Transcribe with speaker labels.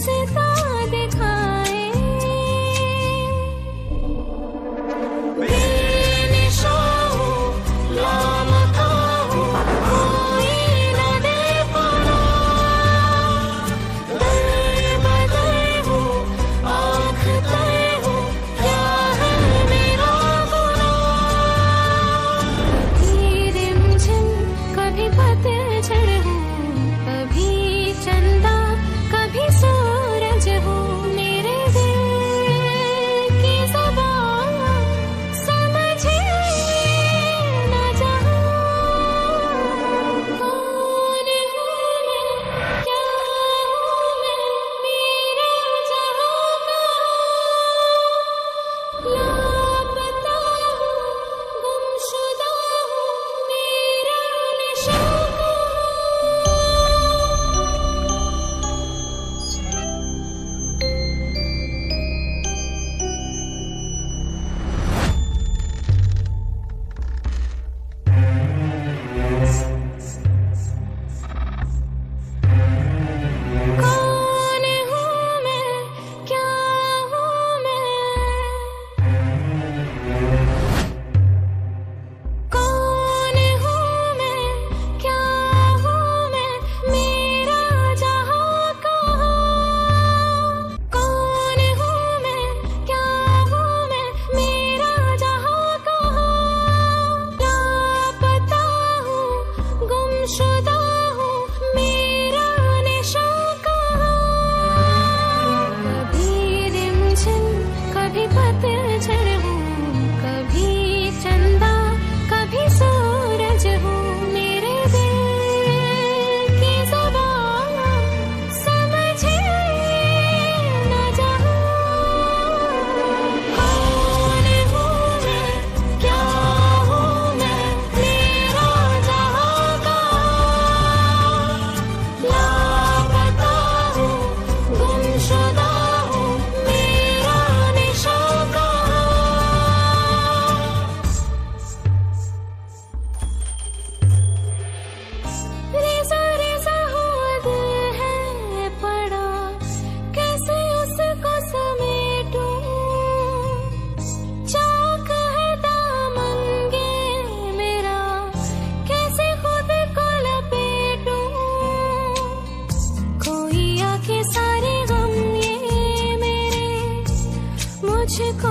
Speaker 1: रास्ता दिखाए, बेनिशा हूँ, लामता हूँ, कोई न दे पाना, दर बदर हूँ, आँख तय हूँ, क्या है मेरा गुनाह। कभी रिमझिम कभी पतझड़ हूँ, कभी चंदा कभी सूरज हूँ, मेरे दिल की ज़बान समझे न जहाँ। कौन हूँ मैं, क्या हूँ मैं, मेरा जहाँ कहाँ। लापता हूँ, गुमशुदा हूँ, मेरा निशान कहाँ। कौन हूँ मैं, क्या हूँ मैं, कौन हूँ मैं, क्या हूँ मैं, मेरा जहाँ कहाँ। कौन हूँ मैं, क्या हूँ मैं, मेरा जहाँ कहाँ। लापता हूँ, गुमशुदा हूँ, मेरा निशान कहाँ। कभी रिमझिम कभी पतझड़ हूँ, कभी चंदा कभी सूरज हूँ, मेरे दिल की ज़बान समझे न जहाँ। कौन हूँ मैं, क्या हूँ मैं, मेरा जहाँ कहाँ। लापता हूँ, गुमशुदा हूँ, मेरा निशान कहाँ। रेज़ा रेज़ा हुआ दिल है पड़ा, कैसे उसको समेटूं। चाक है दामंगे मेरा, कैसे खुद को लपेटूं। कोई आके सारे गम ये मेरे मुझको